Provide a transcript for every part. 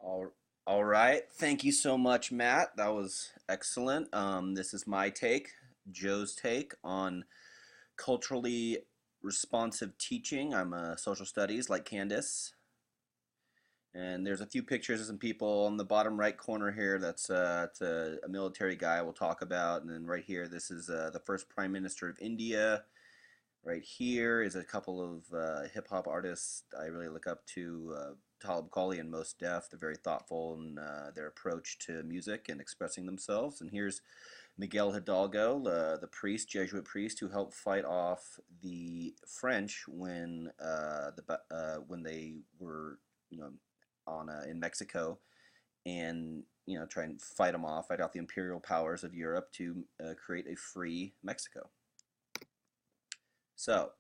All, all right. Thank you so much, Matt. That was excellent. This is my take, Joe's take on culturally responsive teaching. I'm a social studies like Candace. And there's a few pictures of some people on the bottom right corner here. It's a military guy we'll talk about. And then right here, this is the first Prime Minister of India. Right here is a couple of hip hop artists I really look up to. Talib Kweli and Mos Def. They're very thoughtful in their approach to music and expressing themselves. And here's Miguel Hidalgo, the priest, Jesuit priest, who helped fight off the French when they were, you know, on in Mexico, and try and fight them off, fight off the imperial powers of Europe to create a free Mexico. So,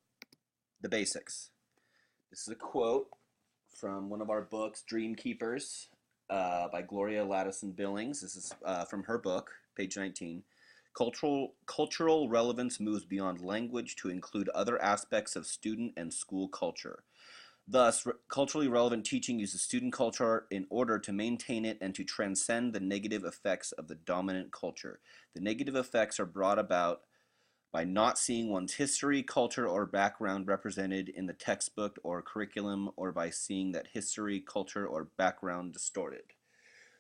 the basics. This is a quote from one of our books, Dream Keepers, by Gloria Ladison Billings. This is from her book, page 19. Cultural relevance moves beyond language to include other aspects of student and school culture. Thus, culturally relevant teaching uses student culture in order to maintain it and to transcend the negative effects of the dominant culture. The negative effects are brought about by not seeing one's history, culture, or background represented in the textbook or curriculum, or by seeing that history, culture, or background distorted.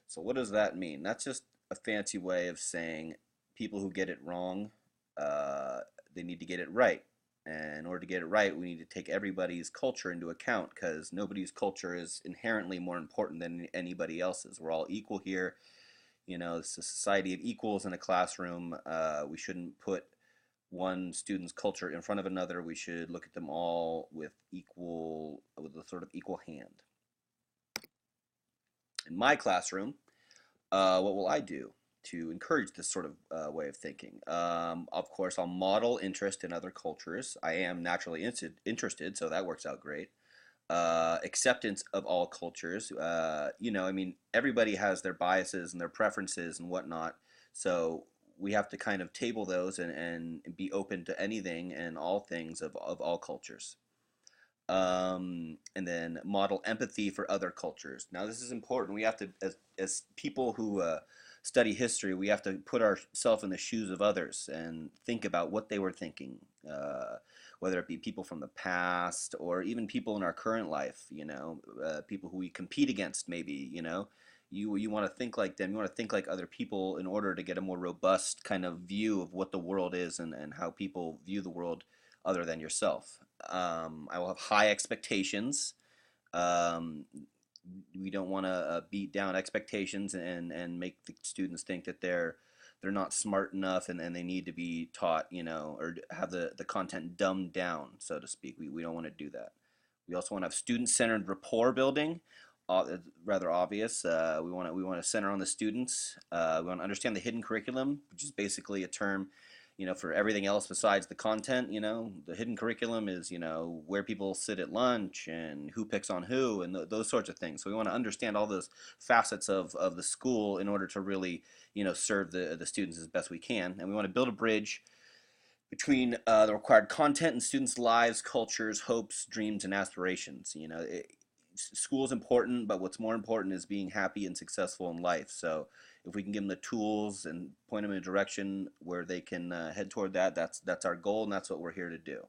So, what does that mean? That's just a fancy way of saying people who get it wrong, uh, they need to get it right. And in order to get it right, we need to take everybody's culture into account because nobody's culture is inherently more important than anybody else's. We're all equal here. It's a society of equals in a classroom. We shouldn't put one student's culture in front of another. We should look at them all with a sort of equal hand. In my classroom, what will I do to encourage this sort of way of thinking? Of course, I'll model interest in other cultures. I am naturally interested, so that works out great. Acceptance of all cultures. Everybody has their biases and their preferences and whatnot. So we have to kind of table those and be open to anything and all things of all cultures. And then model empathy for other cultures. Now, this is important. We have to, as people who study history, we have to put ourselves in the shoes of others and think about what they were thinking, whether it be people from the past or even people in our current life, people who we compete against, maybe, you want to think like them. You want to think like other people in order to get a more robust kind of view of what the world is and how people view the world other than yourself. I will have high expectations. Um, we don't want to beat down expectations and make the students think that they're not smart enough and they need to be taught, or have the content dumbed down, so to speak. We don't want to do that. We also want to have student-centered rapport building. Rather obvious. We want to center on the students. We want to understand the hidden curriculum, which is basically a term, for everything else besides the content. The hidden curriculum is, where people sit at lunch and who picks on who and those sorts of things. So we want to understand all those facets of the school in order to really, serve the students as best we can. And we want to build a bridge between the required content and students' lives, cultures, hopes, dreams, and aspirations. School is important, but what's more important is being happy and successful in life. So if we can give them the tools and point them in a direction where they can head toward that, that's our goal, and that's what we're here to do.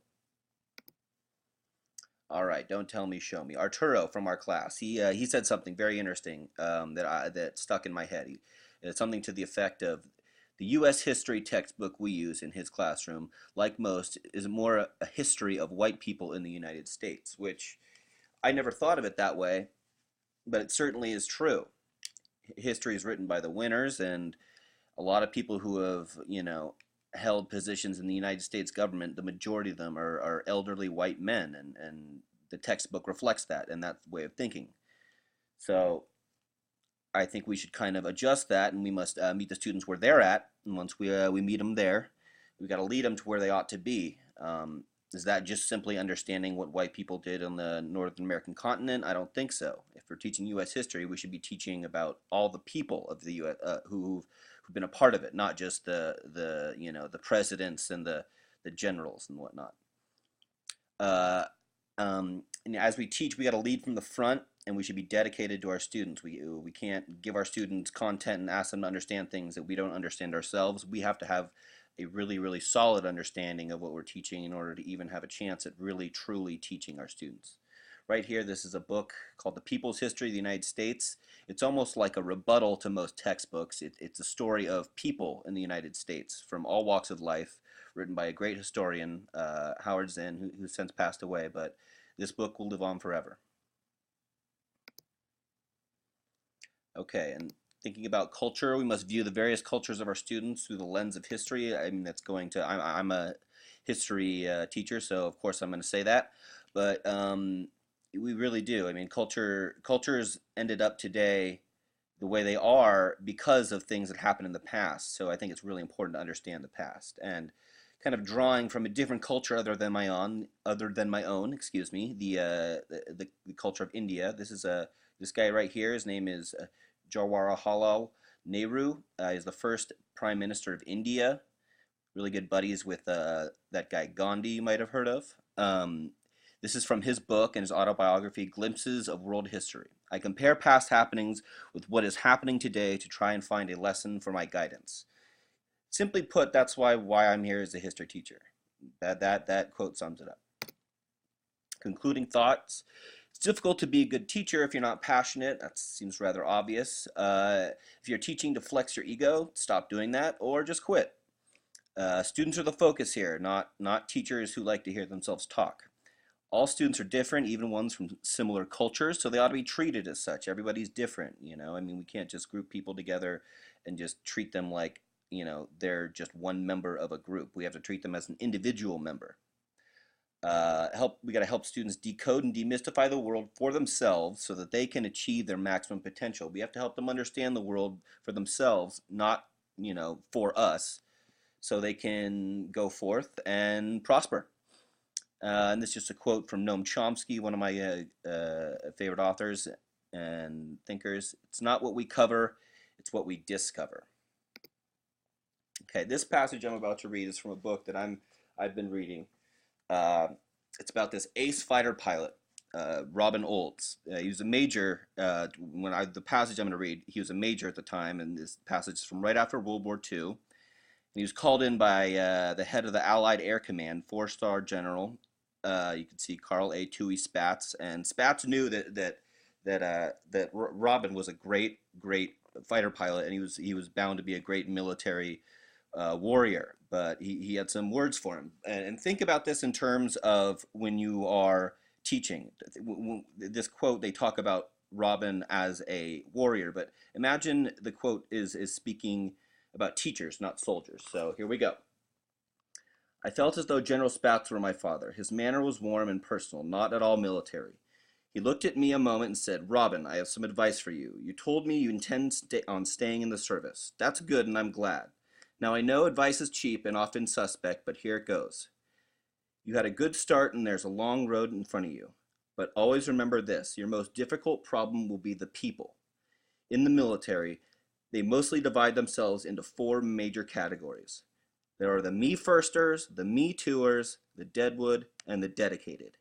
All right, don't tell me, show me. Arturo from our class, he said something very interesting that stuck in my head. It's something to the effect of the U.S. history textbook we use in his classroom, like most, is more a history of white people in the United States, which I never thought of it that way, but it certainly is true. History is written by the winners, and a lot of people who have, held positions in the United States government, the majority of them are elderly white men, and the textbook reflects that and that way of thinking. So I think we should kind of adjust that, and we must meet the students where they're at. And once we meet them there, we've got to lead them to where they ought to be. Is that just simply understanding what white people did on the North American continent? I don't think so. If we're teaching U.S. history, we should be teaching about all the people of the U.S. Who've been a part of it, not just the presidents and the generals and whatnot. Uh, And as we teach, we got to lead from the front, and we should be dedicated to our students. We can't give our students content and ask them to understand things that we don't understand ourselves. We have to have a really, really solid understanding of what we're teaching in order to even have a chance at really, truly teaching our students. Right here, this is a book called The People's History of the United States. It's almost like a rebuttal to most textbooks. It's a story of people in the United States from all walks of life, written by a great historian, Howard Zinn, who's since passed away, but this book will live on forever. Okay, and thinking about culture, we must view the various cultures of our students through the lens of history. I mean, that's going to, I'm a history teacher, so of course I'm going to say that. But we really do. I mean, cultures ended up today the way they are because of things that happened in the past. So I think it's really important to understand the past and kind of drawing from a different culture other than my own, excuse me, the culture of India. This guy right here. His name is Jawaharlal Nehru. He's the first prime minister of India. Really good buddies with that guy Gandhi you might have heard of. This is from his book and his autobiography, Glimpses of World History. I compare past happenings with what is happening today to try and find a lesson for my guidance. Simply put, that's why I'm here as a history teacher. That quote sums it up. Concluding thoughts. It's difficult to be a good teacher if you're not passionate. That seems rather obvious. If you're teaching to flex your ego, stop doing that or just quit. Students are the focus here, not teachers who like to hear themselves talk. All students are different, even ones from similar cultures, so they ought to be treated as such. Everybody's different, you know. I mean, we can't just group people together and just treat them like, they're just one member of a group. We have to treat them as an individual member. We got to help students decode and demystify the world for themselves so that they can achieve their maximum potential. We have to help them understand the world for themselves, not, for us, so they can go forth and prosper. And this is just a quote from Noam Chomsky, one of my favorite authors and thinkers. It's not what we cover, it's what we discover. Okay, this passage I'm about to read is from a book that I've been reading. Uh, it's about this ace fighter pilot, Robin Olds. He was a major the passage I'm going to read. He was a major at the time, and this passage is from right after World War II. And he was called in by the head of the Allied Air Command, four-star general. You can see Carl A. Toohey Spatz, and Spatz knew that Robin was a great fighter pilot, and he was bound to be a great military warrior. But he had some words for him, and think about this in terms of when you are teaching. This quote, they talk about Robin as a warrior, but imagine the quote is speaking about teachers, not soldiers. So here we go. I felt as though General Spatz were my father. His manner was warm and personal, not at all military. He looked at me a moment and said, Robin, I have some advice for you. You told me you intend on staying in the service. That's good, and I'm glad. Now I know advice is cheap and often suspect, but here it goes. You had a good start and there's a long road in front of you. But always remember this, your most difficult problem will be the people. In the military, they mostly divide themselves into four major categories. There are the me-firsters, the me-tooers, the deadwood, and the dedicated.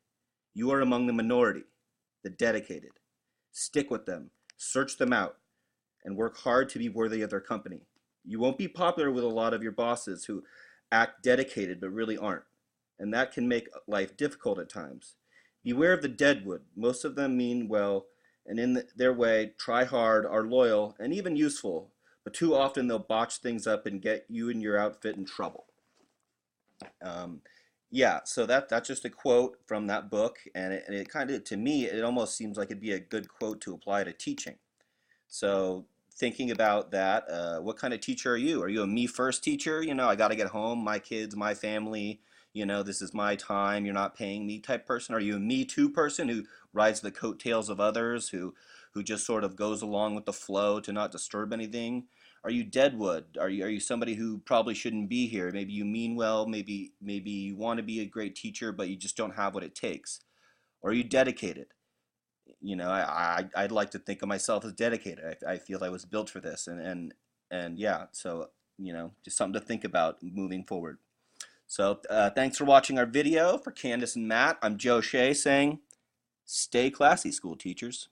You are among the minority, the dedicated. Stick with them, search them out, and work hard to be worthy of their company. You won't be popular with a lot of your bosses who act dedicated but really aren't, and that can make life difficult at times. Beware of the deadwood. Most of them mean well, and in their way, try hard, are loyal, and even useful, but too often they'll botch things up and get you and your outfit in trouble. Um, yeah, so that's just a quote from that book, and it kind of, to me, it almost seems like it'd be a good quote to apply to teaching. So thinking about that, what kind of teacher are you? Are you a me first teacher? I got to get home, my kids, my family, this is my time, you're not paying me type person? Are you a me too person who rides the coattails of others, who just sort of goes along with the flow to not disturb anything? Are you deadwood? Are you somebody who probably shouldn't be here? Maybe you mean well, maybe you want to be a great teacher, but you just don't have what it takes. Or are you dedicated? I'd like to think of myself as dedicated. I feel I was built for this, and yeah, so just something to think about moving forward. So thanks for watching our video. For Candace and Matt, I'm Joe Shea saying, stay classy, school teachers.